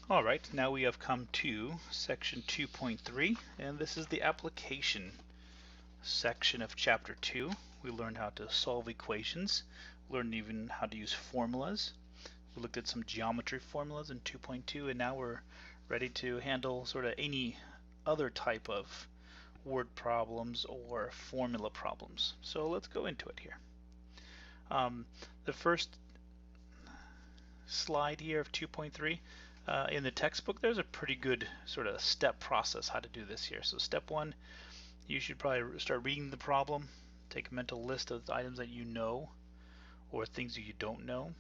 Alright, now we have come to section 2.3, and this is the application section of chapter 2. We learned how to solve equations, learned even how to use formulas. We looked at some geometry formulas in 2.2, and now we're ready to handle sort of any other type of word problems or formula problems. So let's go into it here. The first slide here of 2.3, in the textbook there's a pretty good sort of step process how to do this here. So step one, you should probably start reading the problem, take a mental list of the items that you know or things that you don't know.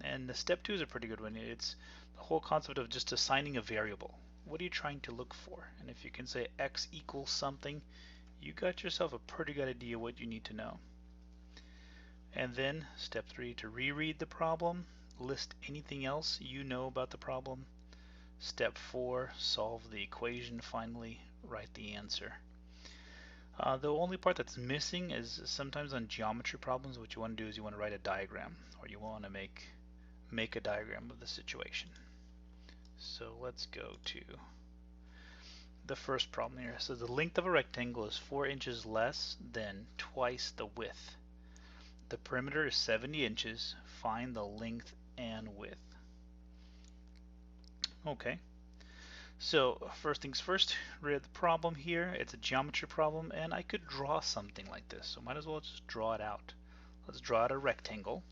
And the step two is a pretty good one. It's the whole concept of just assigning a variable. What are you trying to look for? And if you can say x equals something, you got yourself a pretty good idea what you need to know. And then step three, to reread the problem, list anything else you know about the problem. Step four, solve the equation. Finally, write the answer. The only part that's missing is sometimes on geometry problems, what you want to do is you want to write a diagram, or you want to make a diagram of the situation. So let's go to the first problem here. So the length of a rectangle is 4 inches less than twice the width. The perimeter is 70 inches. Find the length and width. Okay. So first things first, read the problem here. It's a geometry problem, and I could draw something like this. So might as well just draw it out. Let's draw out a rectangle.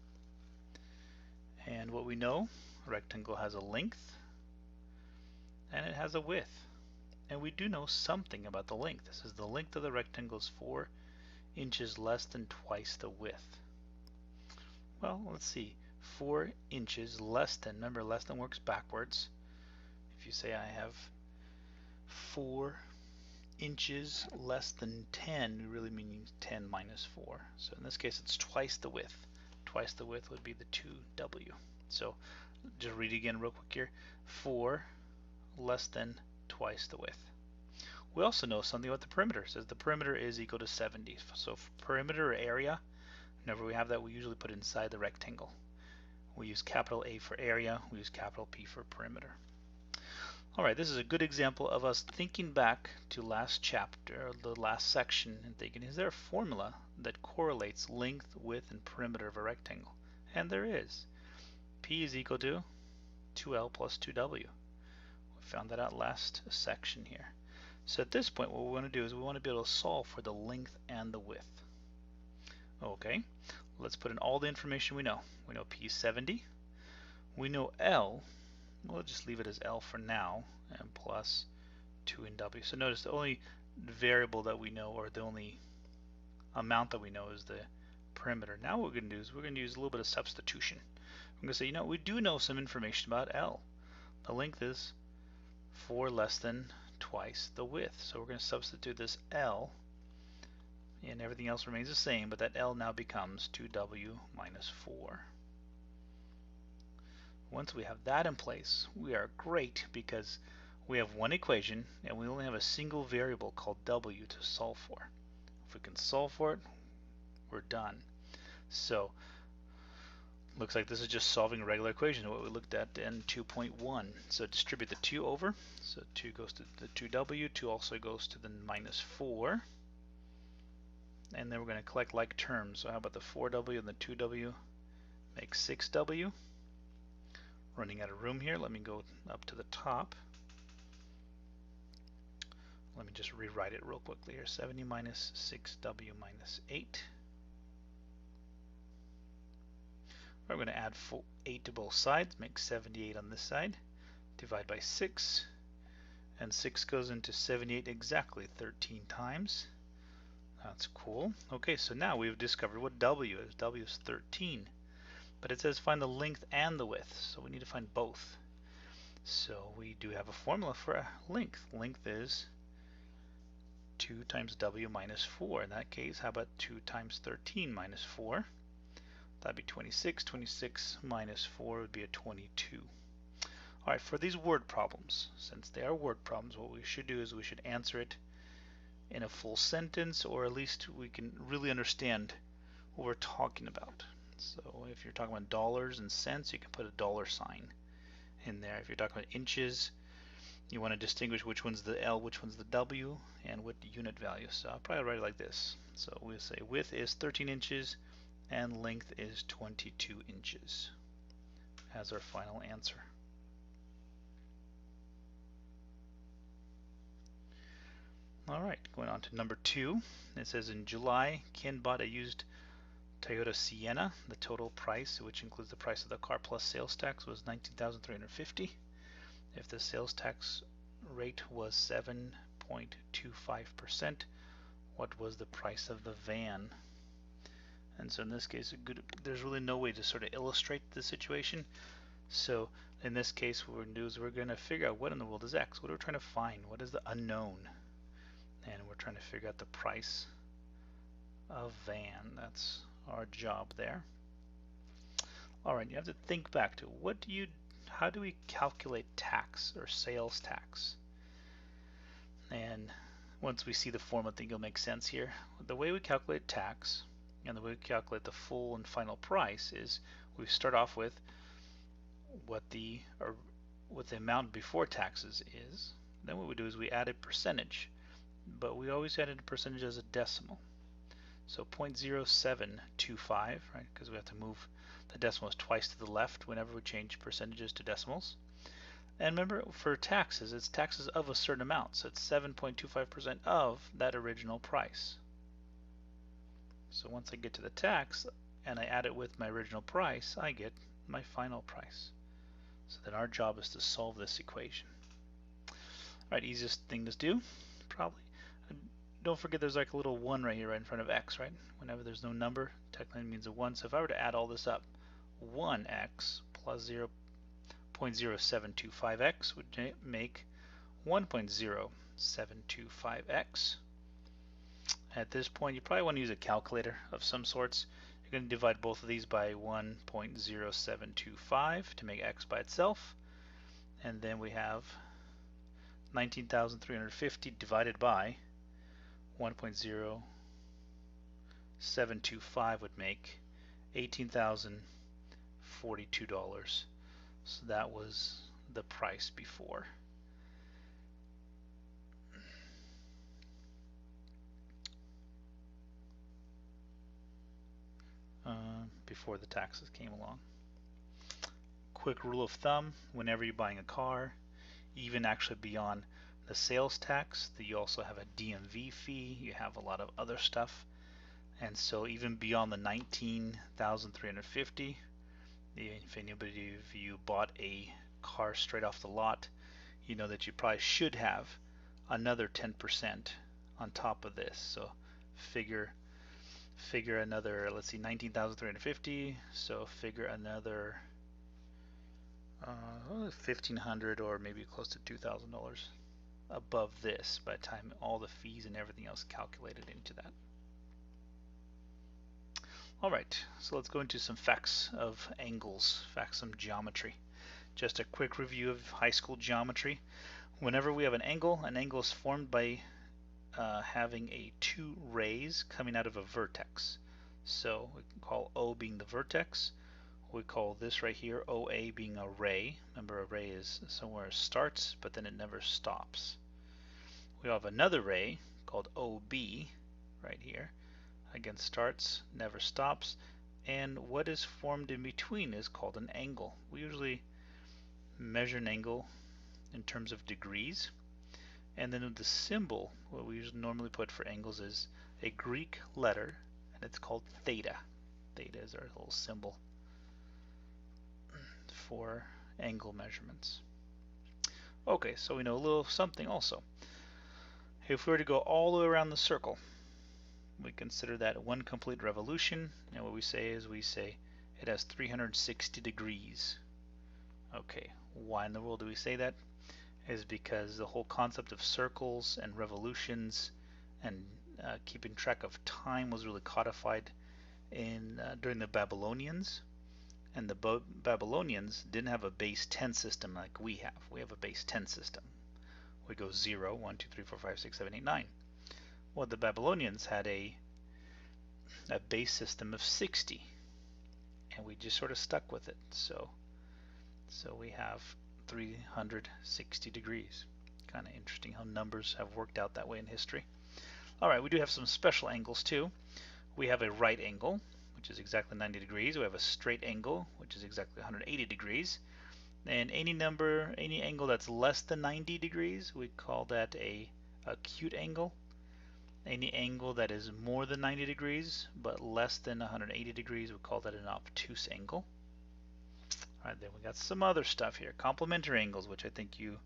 And what we know, a rectangle has a length and it has a width. And we do know something about the length. This is the length of the rectangle is 4 inches less than twice the width. Well, let's see. 4 inches less than, remember less than works backwards. If you say I have 4 inches less than 10, it really means 10 minus 4. So in this case it's twice the width. Twice the width would be the 2w. So just read it again real quick here. 4 less than twice the width. We also know something about the perimeter. It says the perimeter is equal to 70. So for perimeter or area, whenever we have that, we usually put it inside the rectangle. We use capital A for area, we use capital P for perimeter. Alright, this is a good example of us thinking back to last chapter, the last section, and thinking, is there a formula that correlates length, width, and perimeter of a rectangle? And there is. P is equal to 2L plus 2W. We found that out last section here. So at this point what we want to do is we want to be able to solve for the length and the width. Okay, let's put in all the information we know. We know P is 70. We know L, we'll just leave it as L for now, and plus 2 in W. So notice the only variable that we know, or the only amount that we know, is the perimeter. Now what we're going to do is we're going to use a little bit of substitution. I'm going to say, you know, we do know some information about L. The length is 4 less than twice the width. So we're going to substitute this L, and everything else remains the same, but that L now becomes 2W minus 4. Once we have that in place, we are great because we have one equation and we only have a single variable called W to solve for. If we can solve for it, we're done. So looks like this is just solving a regular equation, what we looked at in 2.1. So distribute the 2 over. So 2 goes to the 2W, 2 also goes to the minus 4. And then we're going to collect like terms. So how about the 4W and the 2W make 6W? Running out of room here, let me go up to the top. Let me just rewrite it real quickly here. 70 minus 6W minus 8. We're going to add 8 to both sides, make 78 on this side. Divide by 6, and 6 goes into 78 exactly 13 times. That's cool. Okay, so now we've discovered what W is. W is 13. But it says find the length and the width, so we need to find both. So we do have a formula for a length. Length is 2 times W minus 4. In that case, how about 2 times 13 minus 4? That'd be 26. 26 minus 4 would be a 22. Alright, for these word problems, since they are word problems, what we should do is we should answer it in a full sentence, or at least we can really understand what we're talking about. So if you're talking about dollars and cents, you can put a dollar sign. in there. If you're talking about inches, you want to distinguish which one's the L, which one's the W, and what unit value. So I'll probably write it like this. So we'll say width is 13 inches and length is 22 inches as our final answer. All right, going on to number 2. It says in July, Ken bought a used Toyota Sienna. The total price, which includes the price of the car plus sales tax, was $19,350. If the sales tax rate was 7.25%, what was the price of the van? And so in this case, there's really no way to sort of illustrate the situation. So in this case, what we're going to do is we're going to figure out what in the world is X. What are we trying to find? What is the unknown? And we're trying to figure out the price of van. That's our job there. All right, you have to think back to how do we calculate tax or sales tax? And once we see the form, I think it'll make sense here. The way we calculate tax and the way we calculate the full and final price is we start off with what the amount before taxes is. Then what we do is we add a percentage, but we always add a percentage as a decimal. So 0.0725, right? Because we have to move the decimals twice to the left whenever we change percentages to decimals. And remember, for taxes, it's taxes of a certain amount, so it's 7.25% of that original price. So once I get to the tax and I add it with my original price, I get my final price. So then our job is to solve this equation. Alright, easiest thing to do, probably. Don't forget there's like a little 1 right here right in front of x, right? Whenever there's no number, technically it means a 1. So if I were to add all this up, 1x plus 0.0725x would make 1.0725x. At this point, you probably want to use a calculator of some sorts. You're going to divide both of these by 1.0725 to make x by itself. And then we have 19,350 divided by 1.0725 would make $18,042. So that was the price before. Before the taxes came along. Quick rule of thumb, whenever you're buying a car, even actually beyond the sales tax, that you also have a DMV fee, you have a lot of other stuff, and so even beyond the 19,350, if anybody of you bought a car straight off the lot, you know that you probably should have another 10% on top of this. So figure another, let's see, 19,350, so figure another $1,500 or maybe close to $2,000 above this by the time all the fees and everything else calculated into that. Alright, so let's go into some facts of angles, some geometry. Just a quick review of high school geometry. Whenever we have an angle is formed by having two rays coming out of a vertex. So we can call O being the vertex. We call this right here OA being a ray. Remember, a ray is somewhere it starts, but then it never stops. We have another ray called OB right here. Again, starts, never stops, and what is formed in between is called an angle. We usually measure an angle in terms of degrees, and then the symbol, what we usually normally put for angles, is a Greek letter, and it's called theta. Theta is our little symbol for angle measurements. Okay, so we know a little something also. If we were to go all the way around the circle, we consider that one complete revolution, and what we say is it has 360 degrees. Okay, why in the world do we say that? Is because the whole concept of circles and revolutions and keeping track of time was really codified during the Babylonians. And the Babylonians didn't have a base 10 system like we have. We have a base 10 system. We go 0, 1, 2, 3, 4, 5, 6, 7, 8, 9. Well, the Babylonians had a base system of 60, and we just sort of stuck with it. So we have 360 degrees. Kind of interesting how numbers have worked out that way in history. Alright, we do have some special angles too. We have a right angle, which is exactly 90 degrees. We have a straight angle, which is exactly 180 degrees. And any angle that's less than 90 degrees, we call that a acute angle. Any angle that is more than 90 degrees but less than 180 degrees, we call that an obtuse angle. Alright, then we got some other stuff here. Complementary angles, which I think you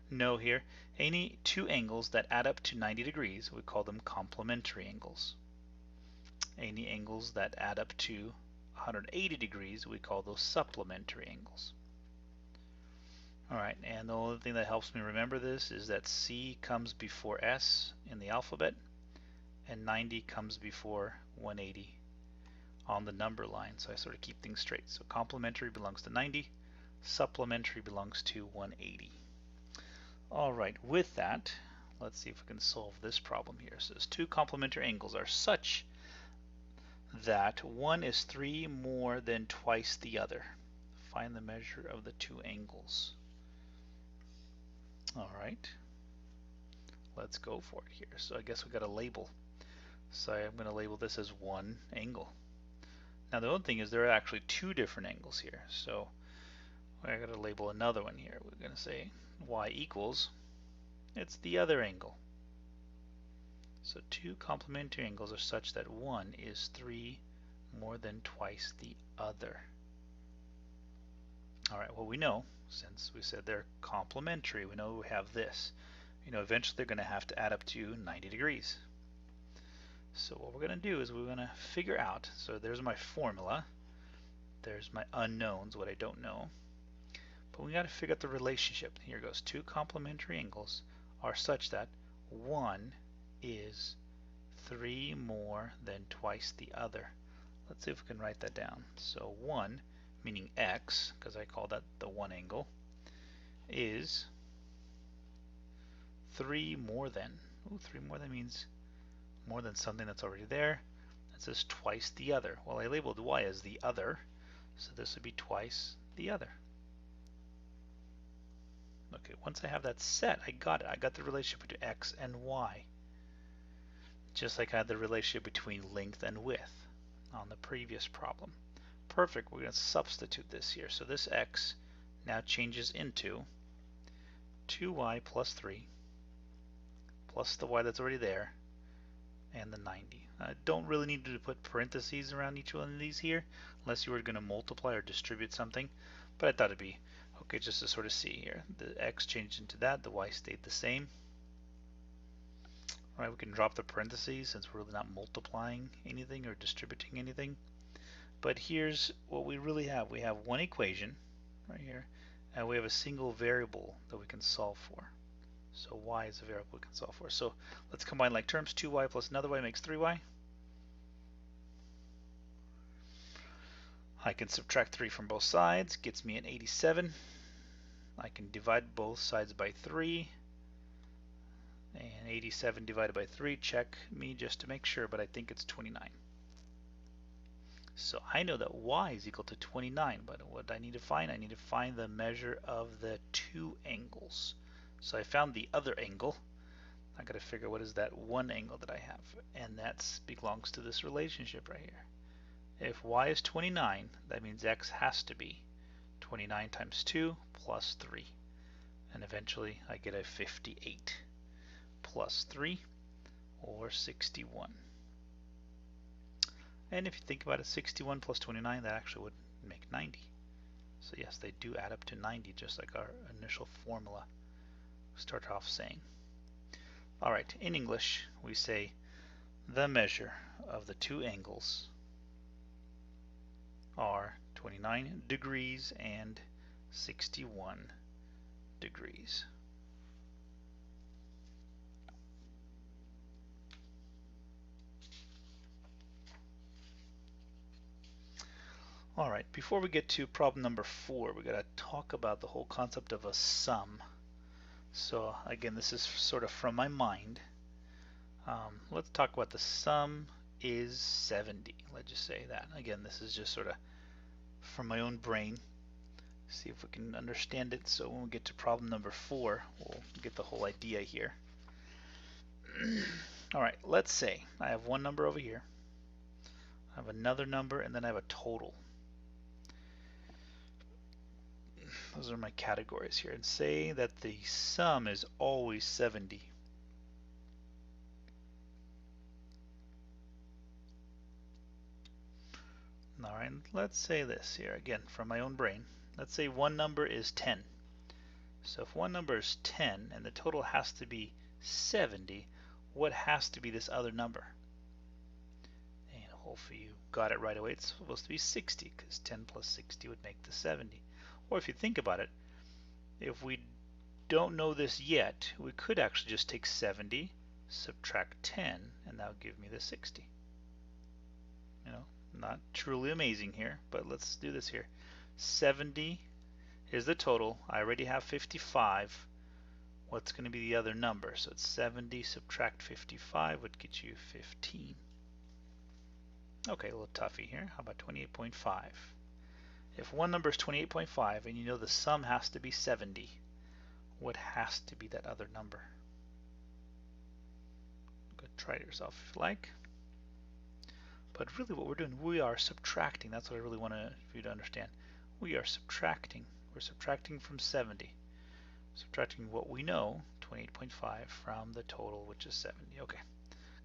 know here. Any two angles that add up to 90 degrees, we call them complementary angles. Any angles that add up to 180 degrees, we call those supplementary angles. Alright, and the only thing that helps me remember this is that C comes before S in the alphabet, and 90 comes before 180 on the number line, so I sort of keep things straight. So complementary belongs to 90, supplementary belongs to 180. Alright, with that, let's see if we can solve this problem here. So those two complementary angles are such that one is 3 more than twice the other. Find the measure of the two angles. Alright, let's go for it here. So I guess we got a label. So I'm going to label this as one angle. Now the only thing is there are actually two different angles here. So I got to label another one here. We're going to say y equals, it's the other angle. So two complementary angles are such that one is 3 more than twice the other. Alright, well we know, since we said they're complementary, we know we have this. Eventually they're going to have to add up to 90 degrees. So what we're going to do is we're going to figure out, so there's my formula, there's my unknowns, what I don't know, but we got to figure out the relationship. Here goes, two complementary angles are such that one is 3 more than twice the other. Let's see if we can write that down. So 1, meaning x, because I call that the one angle, is 3 more than. Ooh, 3 more than means more than something that's already there. It says twice the other. Well, I labeled y as the other, so this would be twice the other. Okay, once I have that set, I got it. I got the relationship between x and y. Just like I had the relationship between length and width on the previous problem. Perfect, we're going to substitute this here. So this x now changes into 2y plus 3 plus the y that's already there and the 90. I don't really need to put parentheses around each one of these here unless you were going to multiply or distribute something, but I thought it'd be okay just to sort of see here. The x changed into that, the y stayed the same. Alright, we can drop the parentheses since we're really not multiplying anything or distributing anything. But here's what we really have. We have one equation right here, and we have a single variable that we can solve for. So y is a variable we can solve for. So let's combine like terms. 2y plus another y makes 3y. I can subtract 3 from both sides, gets me an 87. I can divide both sides by 3. And 87 divided by 3, check me just to make sure, but I think it's 29. So I know that y is equal to 29, but what I need to find? I need to find the measure of the two angles. So I found the other angle. I got to figure what is that one angle that I have, and that belongs to this relationship right here. If y is 29, that means x has to be 29 times 2 plus 3, and eventually I get a 58 plus 3, or 61. And if you think about it, 61 plus 29, that actually would make 90. So yes, they do add up to 90, just like our initial formula started off saying. Alright, in English, we say the measure of the two angles are 29 degrees and 61 degrees. Alright, before we get to problem number 4, we got to talk about the whole concept of a sum. So again, this is sort of from my mind. Let's talk about the sum is 70. Let's just say that. Again, this is just sort of from my own brain. See if we can understand it, so when we get to problem number 4, we'll get the whole idea here. Alright, let's say I have one number over here, I have another number, and then I have a total. Those are my categories here. And say that the sum is always 70. Alright, let's say this here, again, from my own brain. Let's say one number is 10. So if one number is 10 and the total has to be 70, what has to be this other number? And hopefully you got it right away. It's supposed to be 60, because 10 plus 60 would make the 70. Or if you think about it, if we don't know this yet, we could actually just take 70, subtract 10, and that would give me the 60. You know, not truly amazing here, but let's do this here. 70 is the total. I already have 55. What's going to be the other number? So it's 70 subtract 55 would get you 15. Okay, a little toughy here. How about 28.5? If one number is 28.5 and you know the sum has to be 70, what has to be that other number? Go try it yourself if you like. But really what we're doing, we are subtracting. That's what I really want you to understand. We are subtracting. We're subtracting from 70. Subtracting what we know, 28.5, from the total, which is 70. Okay,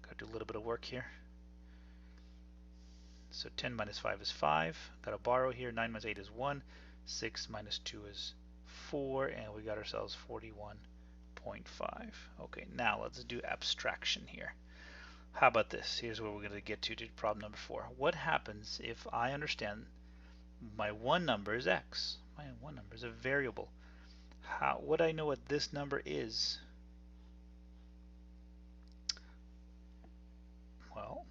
got to do a little bit of work here. So 10 minus 5 is 5. Got to borrow here. 9 minus 8 is 1. 6 minus 2 is 4. And we got ourselves 41.5. Okay, now let's do abstraction here. How about this? Here's where we're going to get to problem number 4. What happens if I understand my one number is x? My one number is a variable. How would I know what this number is? Well,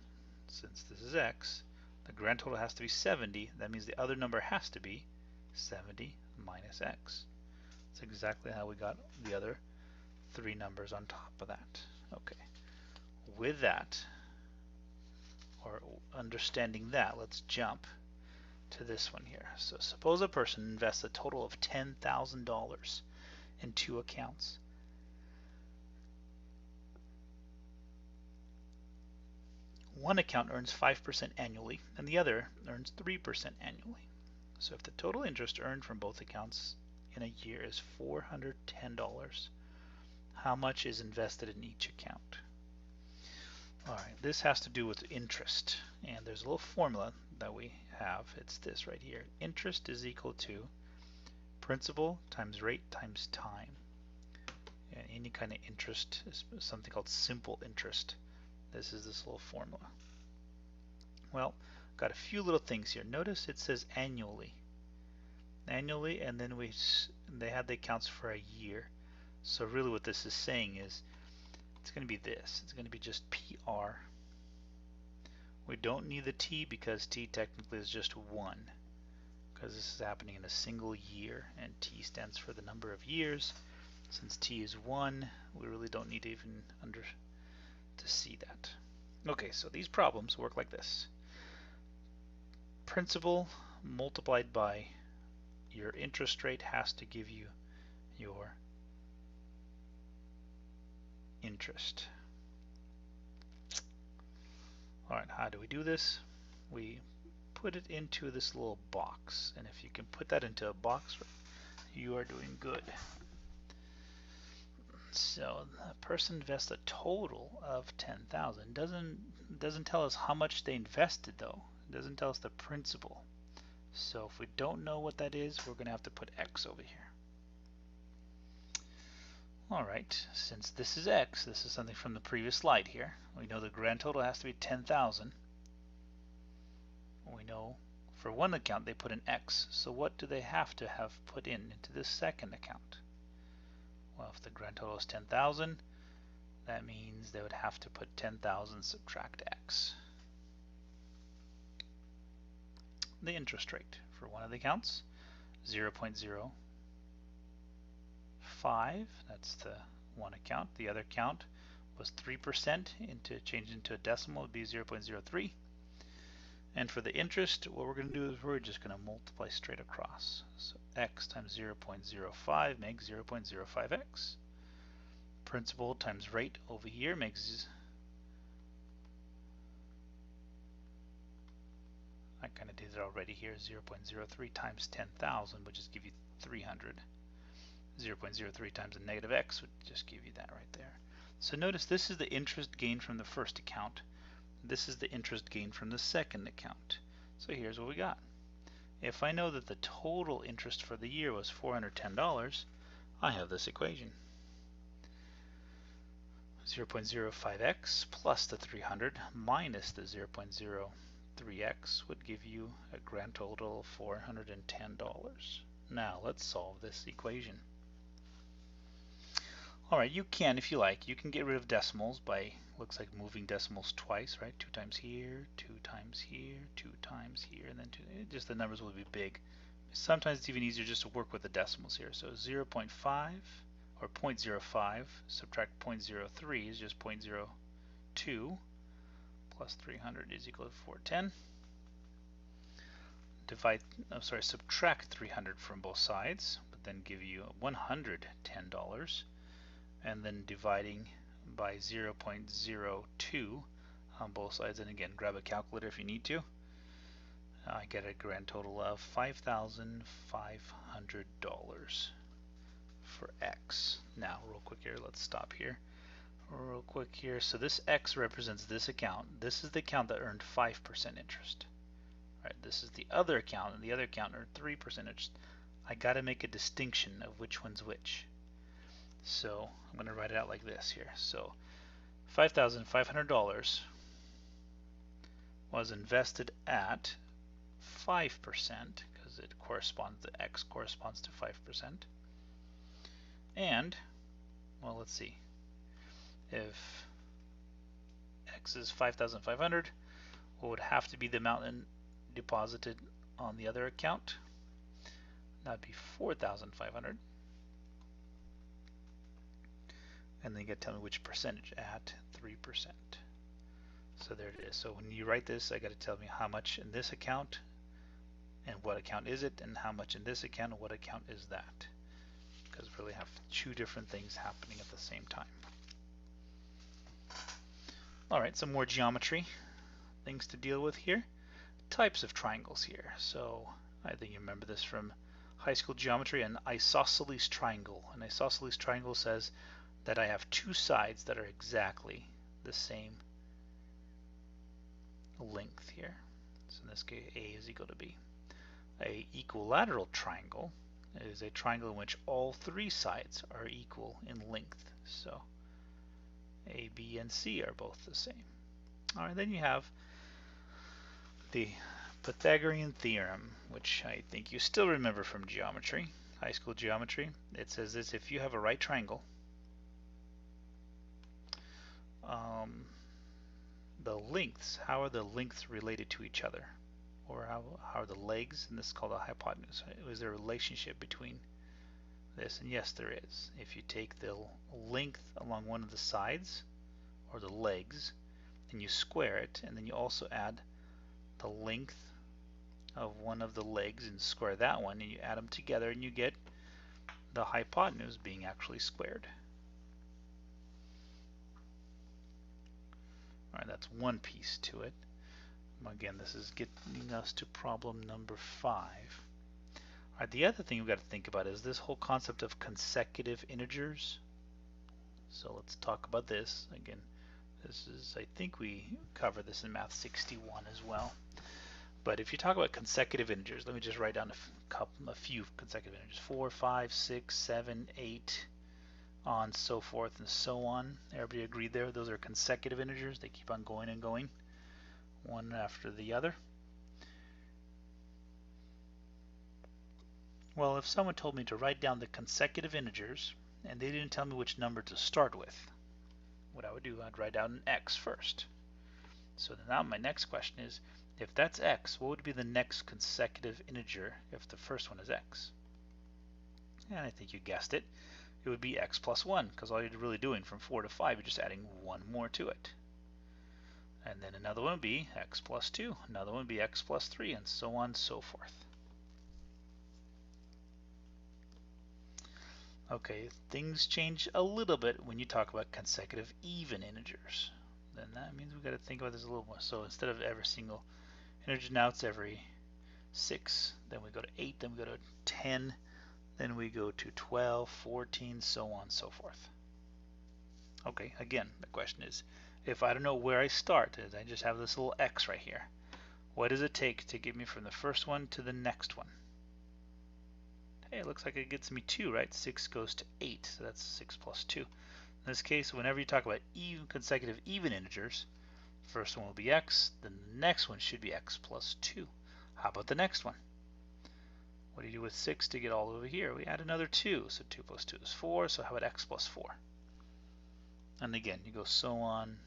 since this is x, the grand total has to be 70. That means the other number has to be 70 minus x. That's exactly how we got the other 3 numbers on top of that. Okay. With that, or understanding that, let's jump to this one here. So suppose a person invests a total of $10,000 in 2 accounts. One account earns 5% annually and the other earns 3% annually. So if the total interest earned from both accounts in a year is $410, how much is invested in each account? Alright, this has to do with interest, and there's a little formula that we have. It's this right here. Interest is equal to principal times rate times time. And any kind of interest is something called simple interest. This is this little formula. Well, got a few little things here. Notice it says annually. Annually, and then they had the accounts for a year. So really what this is saying is it's going to be this. It's going to be just PR. We don't need the T because T technically is just 1, because this is happening in a single year, and T stands for the number of years. Since T is 1, we really don't need to even to see that. Okay, so these problems work like this. Principal multiplied by your interest rate has to give you your interest. Alright, how do we do this? We put it into this little box, and if you can put that into a box, you are doing good. So a person invests a total of 10,000. Doesn't tell us how much they invested though. It doesn't tell us the principal. So if we don't know what that is, we're going to have to put X over here. Alright, since this is X, this is something from the previous slide here. We know the grand total has to be 10,000. We know for one account they put an X. So what do they have to have put into this second account? Well, if the grand total is 10,000, that means they would have to put 10,000 subtract X. The interest rate for one of the accounts, 0.05. That's the one account. The other account was 3%. Changed into a decimal would be 0.03. And for the interest, what we're going to do is we're just going to multiply straight across. So x times 0.05 makes 0.05x. Principal times rate over here makes, I kind of did it already here, 0.03 times 10,000 would just give you 300. 0.03 times a negative x would just give you that right there. So notice this is the interest gained from the first account. This is the interest gained from the second account. So here's what we got. If I know that the total interest for the year was $410, I have this equation. 0.05x plus the 300 minus the 0.03x would give you a grand total of $410. Now let's solve this equation. Alright, you can, if you like, you can get rid of decimals by, looks like moving decimals twice, right? 2 times here, 2 times here, 2 times here, and then just the numbers will be big. Sometimes it's even easier just to work with the decimals here. So 0.5 or 0.05 subtract 0.03 is just 0.02 plus 300 is equal to 410. Subtract 300 from both sides, but then give you $110. And then dividing by 0.02 on both sides, and again grab a calculator if you need to. I get a grand total of $5,500 for x. Now real quick here, let's stop here real quick here. So this x represents this account. This is the account that earned 5% interest. Right, this is the other account, and the other account earned 3% interest. I got to make a distinction of which one's which. So I'm going to write it out like this here. So $5,500 was invested at 5% because it corresponds to x corresponds to 5%. And, well, let's see. If x is 5,500, what would have to be the amount deposited on the other account? That'd be 4,500. And then you got to tell me which percentage at 3%. So there it is. So when you write this, I got to tell me how much in this account and what account is it, and how much in this account and what account is that. Because we really have two different things happening at the same time. Alright, some more geometry things to deal with here. Types of triangles here. So I think you remember this from high school geometry, an isosceles triangle. An isosceles triangle says that I have two sides that are exactly the same length here. So in this case, A is equal to B. A equilateral triangle is a triangle in which all three sides are equal in length. So A, B, and C are both the same. Alright, then you have the Pythagorean theorem, which I think you still remember from geometry, high school geometry. It says this: if you have a right triangle, the lengths, how are the lengths related to each other? Or how are the legs, and this is called a hypotenuse. Is there a relationship between this? And yes, there is. If you take the length along one of the sides, or the legs, and you square it, and then you also add the length of one of the legs and square that one, and you add them together, and you get the hypotenuse being actually squared. Alright, that's one piece to it. Again, this is getting us to problem number 5. Alright, the other thing we've got to think about is this whole concept of consecutive integers. So let's talk about this. Again, this is, I think we covered this in Math 61 as well. But if you talk about consecutive integers, let me just write down a few consecutive integers. 4, 5, 6, 7, 8, on so forth and so on. Everybody agreed there? Those are consecutive integers. They keep on going and going, one after the other. Well, if someone told me to write down the consecutive integers and they didn't tell me which number to start with, what I would do, I'd write down an x first. So now my next question is, if that's x, what would be the next consecutive integer if the first one is x? And I think you guessed it. It would be x plus 1, because all you're really doing from 4 to 5, you're just adding one more to it. And then another one would be x plus 2, another one would be x plus 3, and so on and so forth. Okay, things change a little bit when you talk about consecutive even integers. Then that means we've got to think about this a little more. So instead of every single integer, now it's every 6, then we go to 8, then we go to 10, then we go to 12, 14, so on and so forth. Okay, again, the question is, if I don't know where I start, I just have this little x right here. What does it take to get me from the first one to the next one? Hey, it looks like it gets me 2, right? 6 goes to 8, so that's 6 plus 2. In this case, whenever you talk about even consecutive even integers, first one will be x, then the next one should be x plus 2. How about the next one? What do you do with 6 to get all over here? We add another 2, so 2 plus 2 is 4, so how about x plus 4? And again, you go so on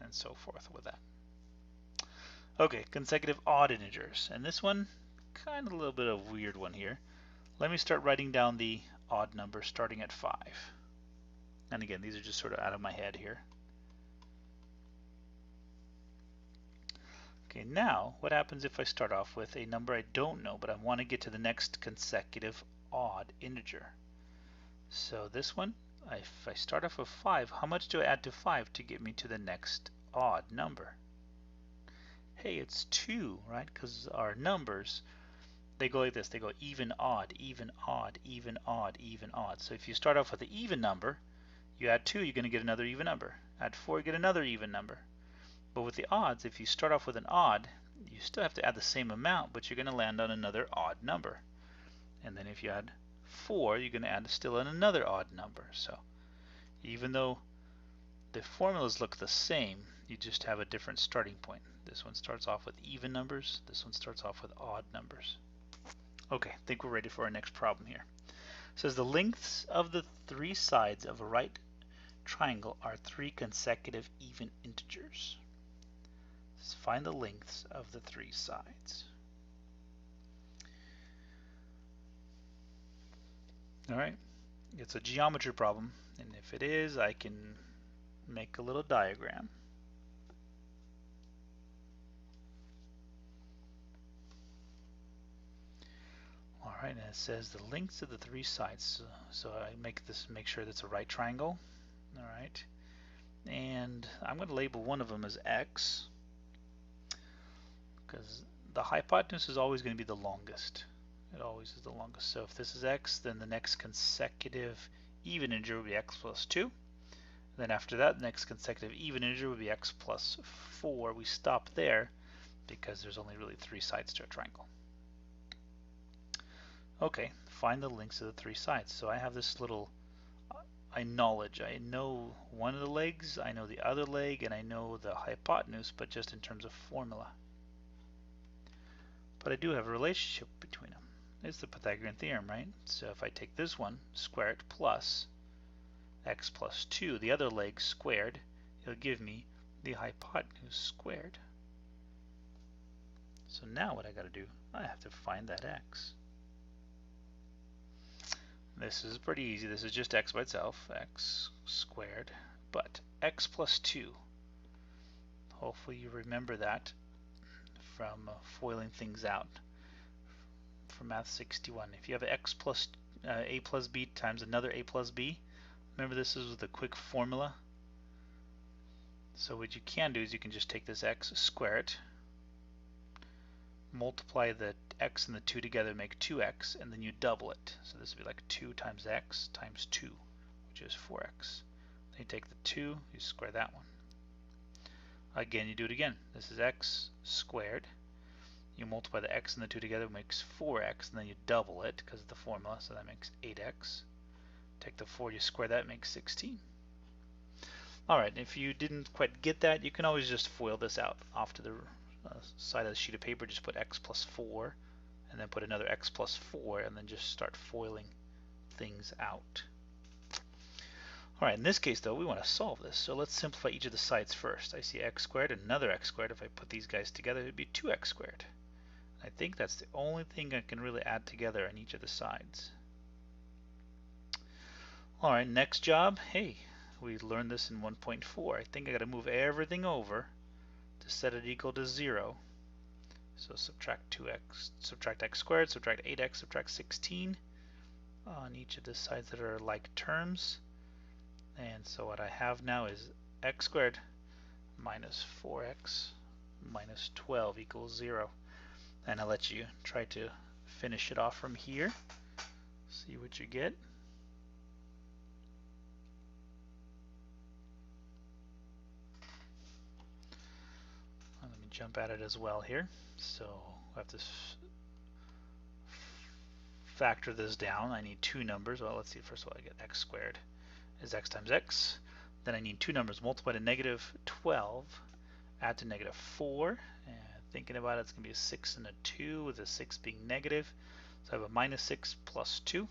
and so forth with that. Okay, consecutive odd integers. And this one, kind of a little bit of a weird one here. Let me start writing down the odd number starting at 5. And again, these are just sort of out of my head here. Okay, now what happens if I start off with a number I don't know, but I want to get to the next consecutive odd integer? So this one, if I start off with 5, how much do I add to 5 to get me to the next odd number? Hey, it's 2, right? Because our numbers, they go like this. They go even, odd, even, odd, even, odd, even, odd. So if you start off with an even number, you add 2, you're going to get another even number. Add 4, you get another even number. But with the odds, if you start off with an odd, you still have to add the same amount, but you're going to land on another odd number. And then if you add 4, you're going to add still another odd number. So even though the formulas look the same, you just have a different starting point. This one starts off with even numbers, this one starts off with odd numbers. Okay, I think we're ready for our next problem here. It says the lengths of the 3 sides of a right triangle are 3 consecutive even integers. Let's find the lengths of the 3 sides. Alright, it's a geometry problem, and if it is, I can make a little diagram. Alright, and it says the lengths of the 3 sides. So I make sure that's a right triangle. Alright, and I'm going to label one of them as x, because the hypotenuse is always going to be the longest. It always is the longest. So if this is x, then the next consecutive even integer will be x plus 2. Then after that, the next consecutive even integer would be x plus 4. We stop there because there's only really 3 sides to a triangle. Okay, find the lengths of the 3 sides. So I have this little knowledge. I know one of the legs, I know the other leg, and I know the hypotenuse, but just in terms of formula. But I do have a relationship between them. It's the Pythagorean theorem, right? So if I take this one, square it, plus x plus 2, the other leg squared, it'll give me the hypotenuse squared. So now what I got to do, I have to find that x. This is pretty easy. This is just x by itself, x squared, but x plus 2. Hopefully you remember that from foiling things out from Math 61. If you have x plus a plus b times another a plus b, remember this is the quick formula. So what you can do is you can just take this x, square it, multiply the x and the 2 together, make 2x, and then you double it. So this would be like 2 times x times 2, which is 4x. Then you take the 2, you square that one. Again, you do it again. This is x squared. You multiply the x and the 2 together, it makes 4x, and then you double it because of the formula, so that makes 8x. Take the 4, you square that, it makes 16. Alright, if you didn't quite get that, you can always just FOIL this out off to the side of the sheet of paper. Just put x plus 4, and then put another x plus 4, and then just start foiling things out. Alright, in this case though, we want to solve this, so let's simplify each of the sides first. I see x squared and another x squared. If I put these guys together, it would be 2x squared. I think that's the only thing I can really add together on each of the sides. Alright, next job. Hey, we learned this in 1.4. I think I got to move everything over to set it equal to 0. So subtract 2x, subtract x squared, subtract 8x, subtract 16. on each of the sides that are like terms. And so what I have now is x squared minus 4x minus 12 equals 0. And I'll let you try to finish it off from here. See what you get. Let me jump at it as well here. So I have to factor this down. I need two numbers. Well, let's see. First of all, I get x squared is x times x. Then I need two numbers multiplied to negative 12, add to negative 4. And thinking about it, it's going to be a 6 and a 2, with a 6 being negative. So I have a minus 6 plus 2.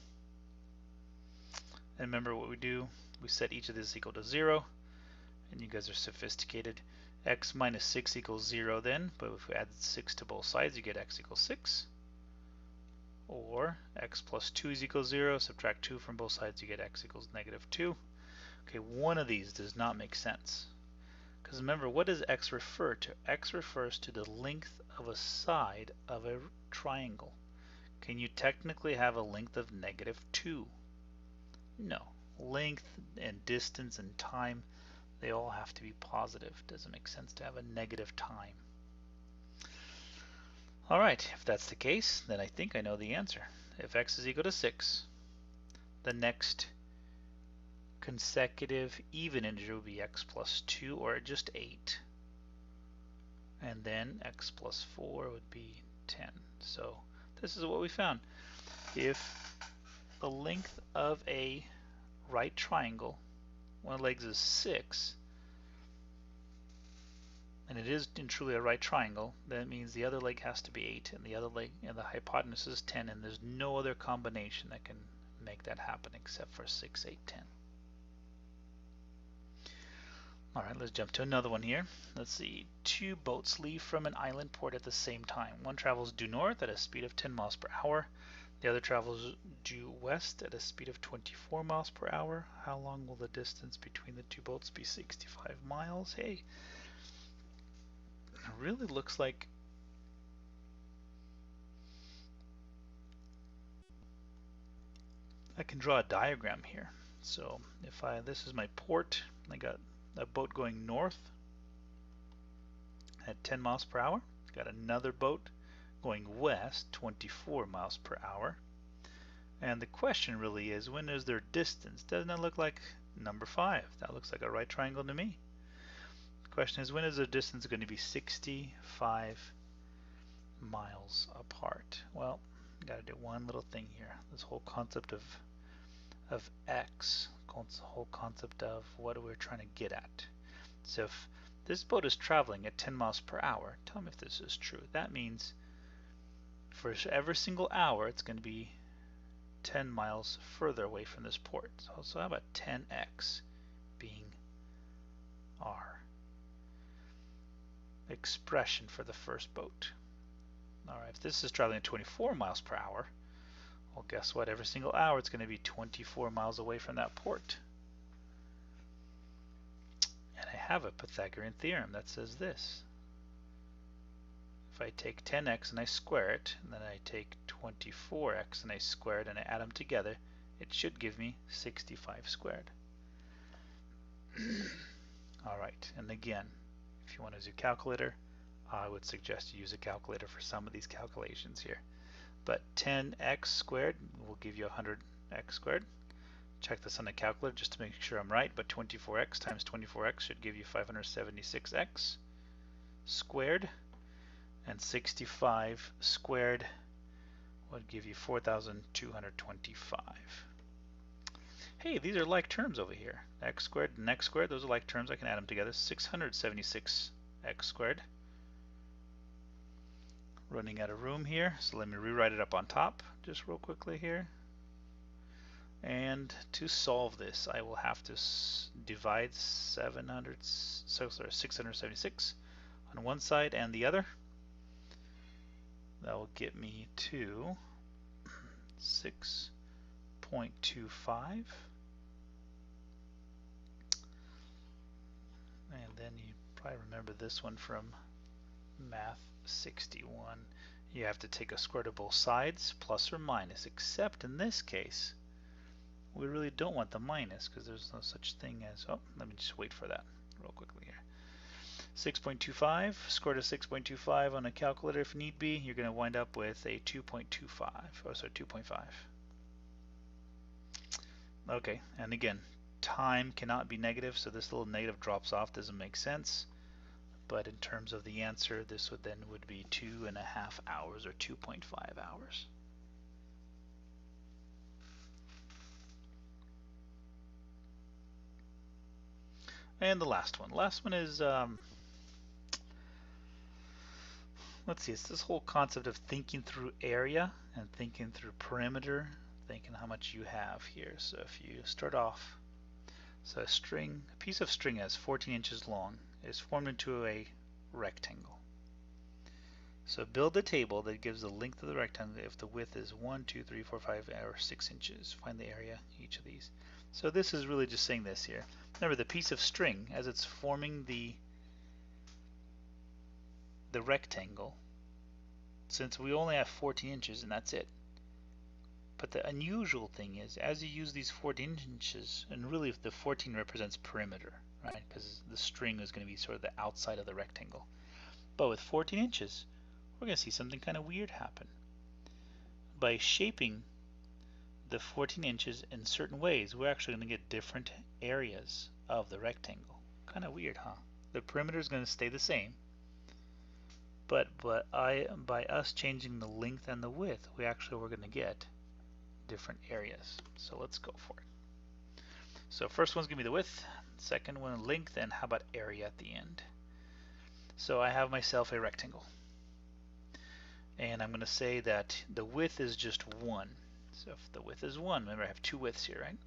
And remember what we do, we set each of these equal to 0. And you guys are sophisticated. X minus 6 equals 0 then, but if we add 6 to both sides, you get x equals 6. Or x plus 2 is equal to 0, subtract 2 from both sides, you get x equals negative 2. Okay, one of these does not make sense. Because remember, what does x refer to? X refers to the length of a side of a triangle. Can you technically have a length of negative 2? No. Length and distance and time, they all have to be positive. Doesn't make sense to have a negative time. Alright, if that's the case, then I think I know the answer. If x is equal to 6, the next consecutive even integer would be x plus 2, or just 8. And then x plus 4 would be 10. So this is what we found. If the length of a right triangle, one of the legs is 6, and it is truly a right triangle, that means the other leg has to be 8, and the other leg, and the hypotenuse is 10, and there's no other combination that can make that happen except for 6, 8, 10. Alright, let's jump to another one here. Let's see, two boats leave from an island port at the same time. One travels due north at a speed of 10 miles per hour. The other travels due west at a speed of 24 miles per hour. How long will the distance between the two boats be? 65 miles. Hey, it really looks like I can draw a diagram here. So if this is my port, I got a boat going north at 10 miles per hour. Got another boat going west, 24 miles per hour. And the question really is, when is their distance? Doesn't that look like number 5? That looks like a right triangle to me. The question is, when is their distance going to be 65 miles apart? Well, got to do one little thing here. This whole concept of x, the whole concept of what we're trying to get at. So if this boat is traveling at 10 miles per hour, tell me if this is true. That means for every single hour, it's going to be 10 miles further away from this port. So how about 10x being our expression for the first boat? Alright, if this is traveling at 24 miles per hour, well, guess what? Every single hour it's going to be 24 miles away from that port. And I have a Pythagorean theorem that says this. If I take 10x and I square it, and then I take 24x and I square it, and I add them together, it should give me 65 squared. Alright, and again, if you want to use a calculator, I would suggest you use a calculator for some of these calculations here. But 10x squared will give you 100x squared. Check this on the calculator just to make sure I'm right, but 24x times 24x should give you 576x squared, and 65 squared would give you 4,225. Hey, these are like terms over here. X squared and x squared, those are like terms. I can add them together. 676x squared. Running out of room here, so let me rewrite it up on top just real quickly here. And to solve this, I will have to divide 676 on one side and the other. That will get me to 6.25. And then you probably remember this one from Math 61. You have to take a square to both sides, plus or minus, except in this case, we really don't want the minus because there's no such thing as, oh, let me just wait for that real quickly here. 6.25, score to 6.25 on a calculator if need be. You're going to wind up with a 2.25, oh sorry, 2.5. Okay, and again, time cannot be negative, so this little negative drops off, doesn't make sense. But in terms of the answer, this would be 2.5 hours or 2.5 hours. And the last one. Last one is, let's see, it's this whole concept of thinking through area and thinking through perimeter, thinking how much you have here. So if you start off, so a piece of string that's 14 inches long is formed into a rectangle. So build a table that gives the length of the rectangle if the width is 1, 2, 3, 4, 5, or 6 inches. Find the area each of these. So this is really just saying this here. Remember, the piece of string, as it's forming the rectangle, since we only have 14 inches and that's it. But the unusual thing is, as you use these 14 inches, and really the 14 represents perimeter, right? Because the string is going to be sort of the outside of the rectangle. But with 14 inches, we're going to see something kind of weird happen. By shaping the 14 inches in certain ways, we're actually going to get different areas of the rectangle. Kind of weird, huh? The perimeter is going to stay the same, but by us changing the length and the width, we're going to get different areas. So let's go for it. So first one's going to be the width, second one length, and how about area at the end? So I have myself a rectangle, and I'm going to say that the width is just 1. So if the width is 1, remember I have two widths here, right?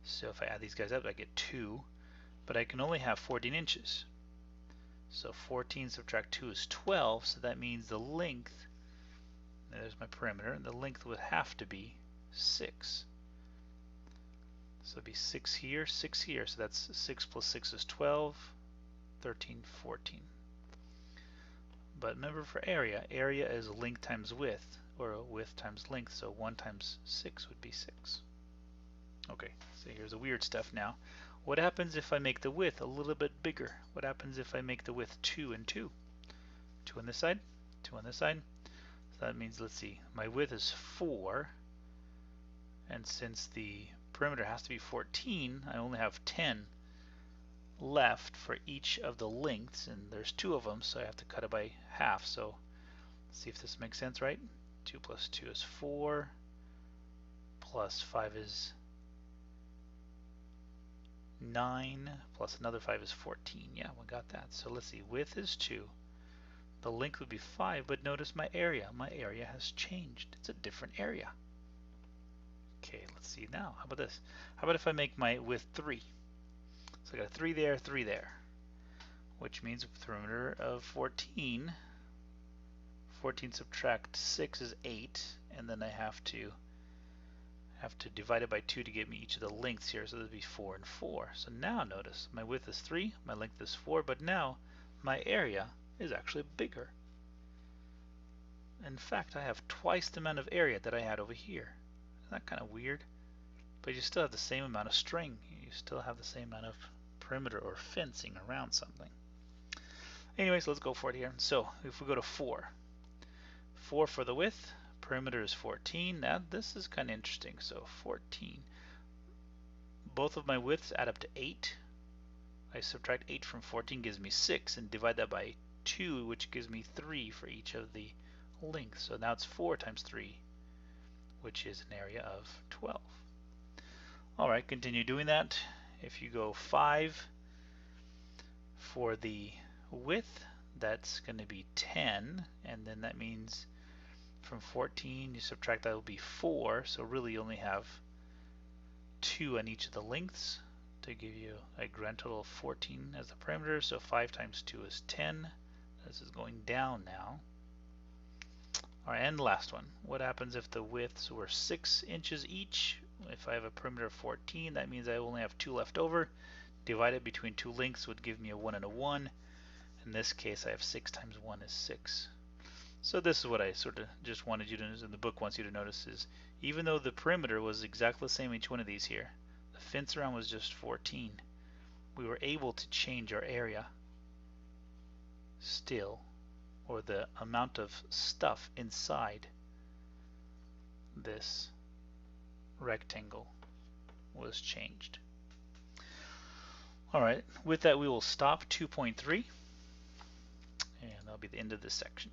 So if I add these guys up, I get 2, but I can only have 14 inches. So 14 subtract 2 is 12, so that means the length, there's my perimeter, and the length would have to be 6. So it'd be 6 here, 6 here, so that's 6 plus 6 is 12, 13, 14. But remember, for area is length times width, or width times length, so 1 times 6 would be 6. Okay, so here's the weird stuff now. What happens if I make the width a little bit bigger? What happens if I make the width 2 and 2? 2 on this side, 2 on this side. So that means, let's see, my width is 4, and since the perimeter has to be 14, I only have 10 left for each of the lengths, and there's 2 of them, so I have to cut it by half. So let's see if this makes sense, right? 2 plus 2 is 4, plus 5 is 9, plus another 5 is 14. Yeah, we got that. So let's see, width is 2, the length would be 5, but notice my area has changed. It's a different area. Okay, let's see now. How about this? How about if I make my width 3? So I got a 3 there, 3 there, which means perimeter of 14. 14 subtract 6 is 8, and then I have to divide it by 2 to get me each of the lengths here, so this would be 4 and 4. So now notice, my width is 3, my length is 4, but now my area is actually bigger. In fact, I have twice the amount of area that I had over here. Isn't that kind of weird? But you still have the same amount of string. You still have the same amount of perimeter or fencing around something. Anyways, let's go for it here. So if we go to 4 for the width, perimeter is 14. Now this is kind of interesting. So 14, both of my widths add up to 8. I subtract 8 from 14, gives me 6, and divide that by 2, which gives me 3 for each of the lengths. So now it's 4 times 3, which is an area of 12. Alright, continue doing that. If you go 5 for the width, that's going to be 10, and then that means from 14 you subtract, that will be 4, so really you only have 2 on each of the lengths to give you a grand total of 14 as the perimeter. So 5 times 2 is 10. This is going down now. Alright, and the last one. What happens if the widths were 6 inches each? If I have a perimeter of 14, that means I only have 2 left over. Divided between 2 lengths would give me a 1 and a 1. In this case, I have 6 times 1 is 6. So this is what I sort of just wanted you to notice, and the book wants you to notice, is even though the perimeter was exactly the same each one of these here, the fence around was just 14, we were able to change our area still, or the amount of stuff inside this rectangle was changed. Alright, with that we will stop 2.3, and that'll be the end of this section.